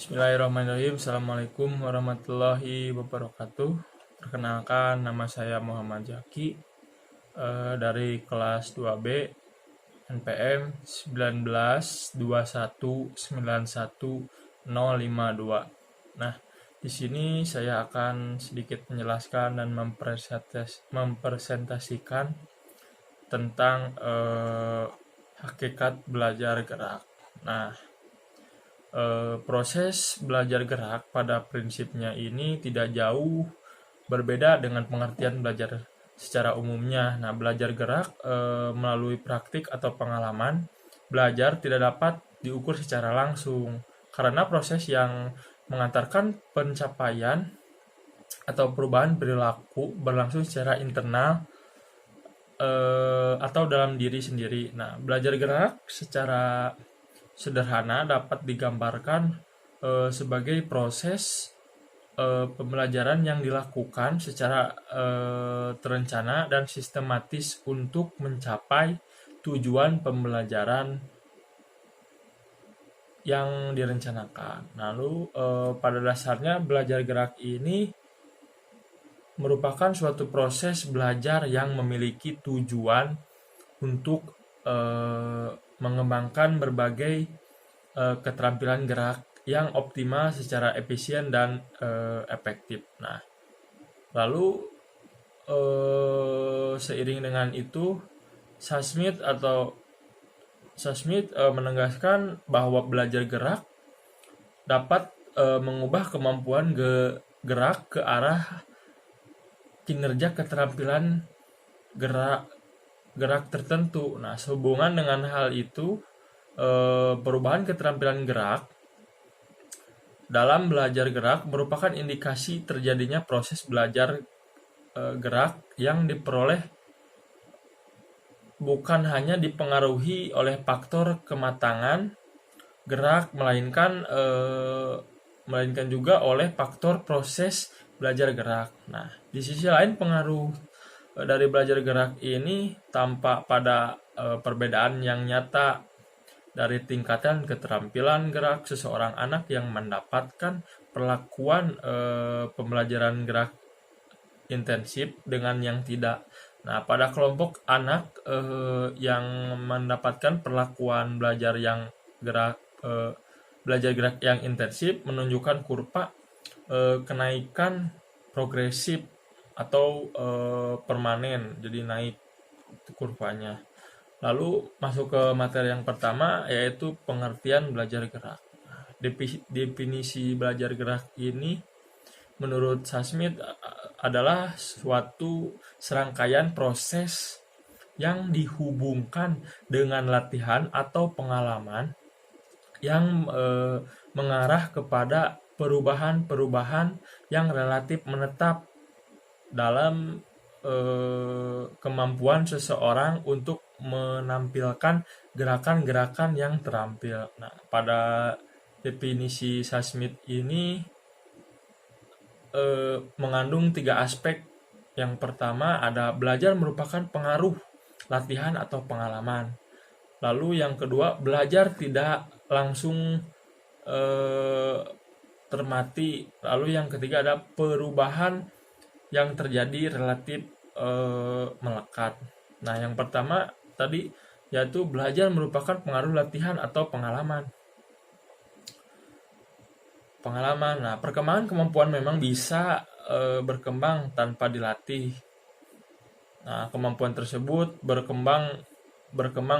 Bismillahirrahmanirrahim. Assalamualaikum warahmatullahi wabarakatuh. Perkenalkan, nama saya Muhammad Zaki dari kelas 2B NPM 1921919052. Nah, di sini saya akan sedikit menjelaskan dan mempresentasikan tentang hakikat belajar gerak. Nah, proses belajar gerak pada prinsipnya ini tidak jauh berbeda dengan pengertian belajar secara umumnya. Nah, belajar gerak melalui praktik atau pengalaman belajar tidak dapat diukur secara langsung karena proses yang mengantarkan pencapaian atau perubahan perilaku berlangsung secara internal atau dalam diri sendiri. Nah, belajar gerak secara sederhana dapat digambarkan sebagai proses pembelajaran yang dilakukan secara terencana dan sistematis untuk mencapai tujuan pembelajaran yang direncanakan. Lalu pada dasarnya belajar gerak ini merupakan suatu proses belajar yang memiliki tujuan untuk mengembangkan berbagai keterampilan gerak yang optimal secara efisien dan efektif. Nah, lalu seiring dengan itu, Smith menegaskan bahwa belajar gerak dapat mengubah kemampuan gerak ke arah kinerja keterampilan gerak tertentu. Nah, sehubungan dengan hal itu, perubahan keterampilan gerak dalam belajar gerak merupakan indikasi terjadinya proses belajar gerak yang diperoleh bukan hanya dipengaruhi oleh faktor kematangan gerak, melainkan juga oleh faktor proses belajar gerak. Nah, di sisi lain pengaruh dari belajar gerak ini tampak pada perbedaan yang nyata dari tingkatan keterampilan gerak seseorang anak yang mendapatkan perlakuan pembelajaran gerak intensif dengan yang tidak. Nah, pada kelompok anak yang mendapatkan perlakuan belajar gerak yang intensif menunjukkan kurva kenaikan progresif atau permanen, jadi naik kurvanya. Lalu masuk ke materi yang pertama, yaitu pengertian belajar gerak. Definisi belajar gerak ini menurut Smith adalah suatu serangkaian proses yang dihubungkan dengan latihan atau pengalaman yang mengarah kepada perubahan-perubahan yang relatif menetap dalam kemampuan seseorang untuk menampilkan gerakan-gerakan yang terampil. Nah, pada definisi Smith ini mengandung 3 aspek. Yang pertama ada belajar merupakan pengaruh latihan atau pengalaman. Lalu yang kedua, belajar tidak langsung termati. Lalu yang ketiga ada perubahan yang terjadi relatif melekat. Nah, yang pertama tadi yaitu belajar merupakan pengaruh latihan atau pengalaman. Nah, perkembangan kemampuan memang bisa berkembang tanpa dilatih. Nah, kemampuan tersebut berkembang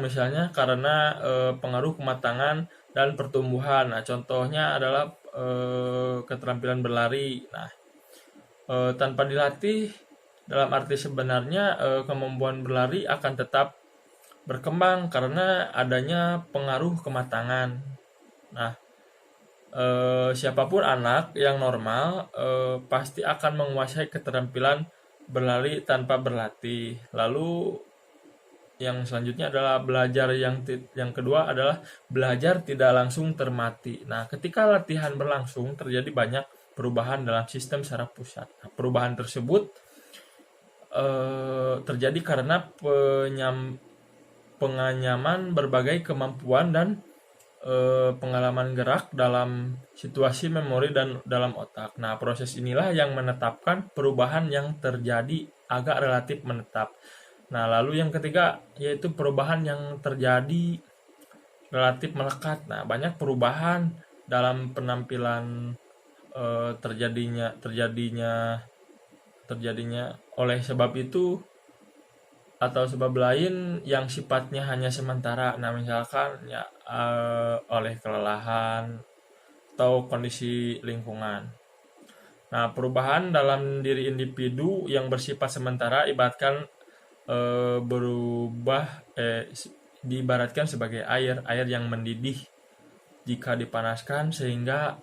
misalnya karena pengaruh kematangan dan pertumbuhan. Nah, contohnya adalah keterampilan berlari. Nah, tanpa dilatih, dalam arti sebenarnya kemampuan berlari akan tetap berkembang karena adanya pengaruh kematangan. Nah, siapapun anak yang normal pasti akan menguasai keterampilan berlari tanpa berlatih. Lalu yang selanjutnya adalah belajar yang kedua adalah belajar tidak langsung termati. Nah, ketika latihan berlangsung terjadi banyak perubahan dalam sistem saraf pusat. Nah, perubahan tersebut terjadi karena penganyaman berbagai kemampuan dan pengalaman gerak dalam situasi memori dan dalam otak. Nah, proses inilah yang menetapkan perubahan yang terjadi agak relatif menetap. Nah, lalu yang ketiga yaitu perubahan yang terjadi relatif melekat. Nah, banyak perubahan dalam penampilan terjadinya oleh sebab itu atau sebab lain yang sifatnya hanya sementara. Nah, misalkan ya oleh kelelahan atau kondisi lingkungan. Nah, perubahan dalam diri individu yang bersifat sementara ibaratkan diibaratkan sebagai air yang mendidih jika dipanaskan sehingga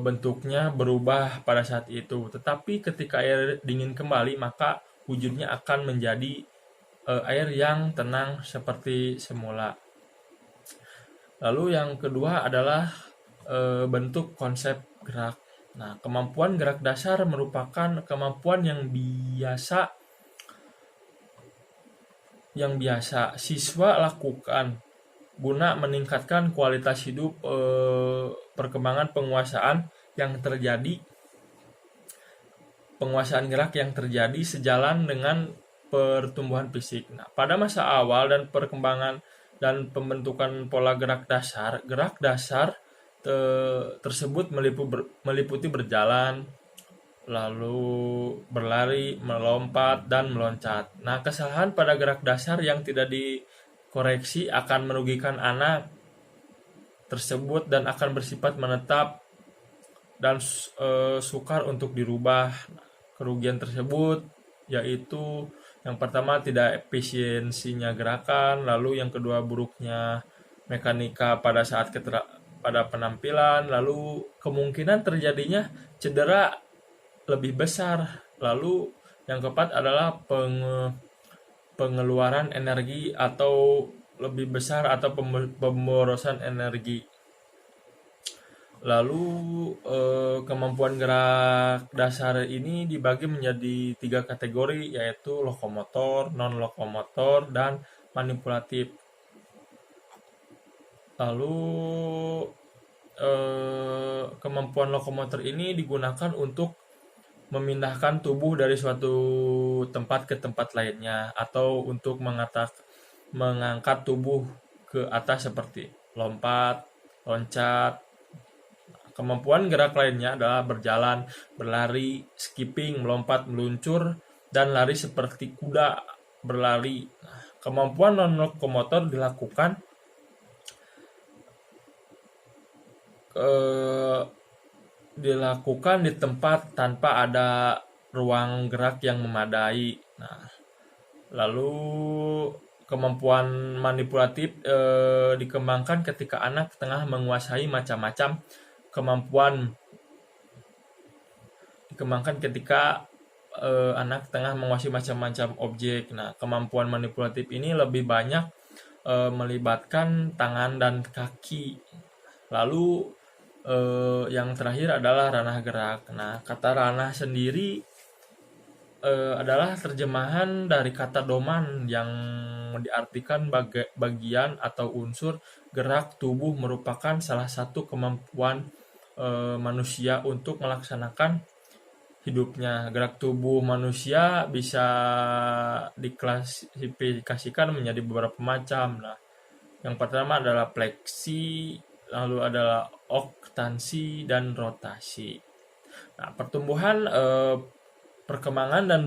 bentuknya berubah pada saat itu. Tetapi ketika air dingin kembali, maka wujudnya akan menjadi air yang tenang seperti semula. Lalu yang kedua adalah bentuk konsep gerak. Nah, kemampuan gerak dasar merupakan kemampuan yang biasa siswa lakukan guna meningkatkan kualitas hidup. Perkembangan penguasaan gerak yang terjadi sejalan dengan pertumbuhan fisik. Nah, pada masa awal dan perkembangan dan pembentukan pola gerak dasar tersebut meliputi berjalan, lalu berlari, melompat, dan meloncat. Nah, kesalahan pada gerak dasar yang tidak dikoreksi akan merugikan anak tersebut dan akan bersifat menetap dan sukar untuk dirubah. Kerugian tersebut yaitu yang pertama tidak efisiensinya gerakan, lalu yang kedua buruknya mekanika pada saat pada penampilan, lalu kemungkinan terjadinya cedera lebih besar, lalu yang keempat adalah pengeluaran energi atau lebih besar atau pemborosan energi. Lalu kemampuan gerak dasar ini dibagi menjadi 3 kategori, yaitu lokomotor, non-lokomotor, dan manipulatif. Lalu kemampuan lokomotor ini digunakan untuk memindahkan tubuh dari suatu tempat ke tempat lainnya atau untuk mengangkat tubuh ke atas seperti lompat, loncat. Kemampuan gerak lainnya adalah berjalan, berlari, skipping, melompat, meluncur, dan lari seperti kuda berlari. Kemampuan non-lokomotor dilakukan di tempat tanpa ada ruang gerak yang memadai. Nah, lalu kemampuan manipulatif dikembangkan ketika anak tengah menguasai macam-macam kemampuan anak tengah menguasai macam-macam objek. Nah, kemampuan manipulatif ini lebih banyak melibatkan tangan dan kaki. Lalu yang terakhir adalah ranah gerak. Nah, kata ranah sendiri adalah terjemahan dari kata doman yang diartikan bagian atau unsur gerak tubuh, merupakan salah satu kemampuan manusia untuk melaksanakan hidupnya. Gerak tubuh manusia bisa diklasifikasikan menjadi beberapa macam. Nah, yang pertama adalah fleksi, lalu adalah oktansi dan rotasi. Nah, perkembangan dan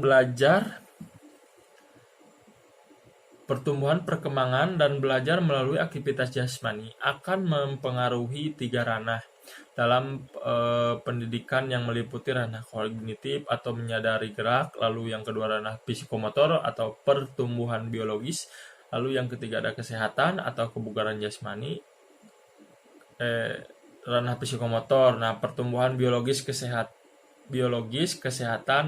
belajar melalui aktivitas jasmani akan mempengaruhi 3 ranah dalam pendidikan yang meliputi ranah kognitif atau menyadari gerak, lalu yang kedua ranah psikomotor atau pertumbuhan biologis, lalu yang ketiga ada kesehatan atau kebugaran jasmani. Ranah psikomotor, nah pertumbuhan biologis, kesehatan,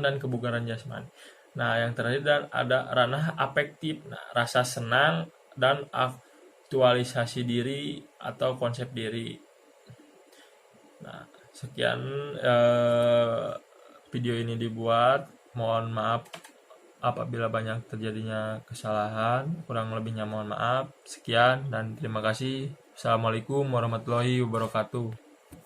dan kebugaran jasmani. Nah, yang terakhir ada ranah afektif, nah, rasa senang dan aktualisasi diri atau konsep diri. Nah, sekian video ini dibuat. Mohon maaf apabila banyak terjadinya kesalahan, kurang lebihnya mohon maaf. Sekian dan terima kasih. Assalamualaikum warahmatullahi wabarakatuh.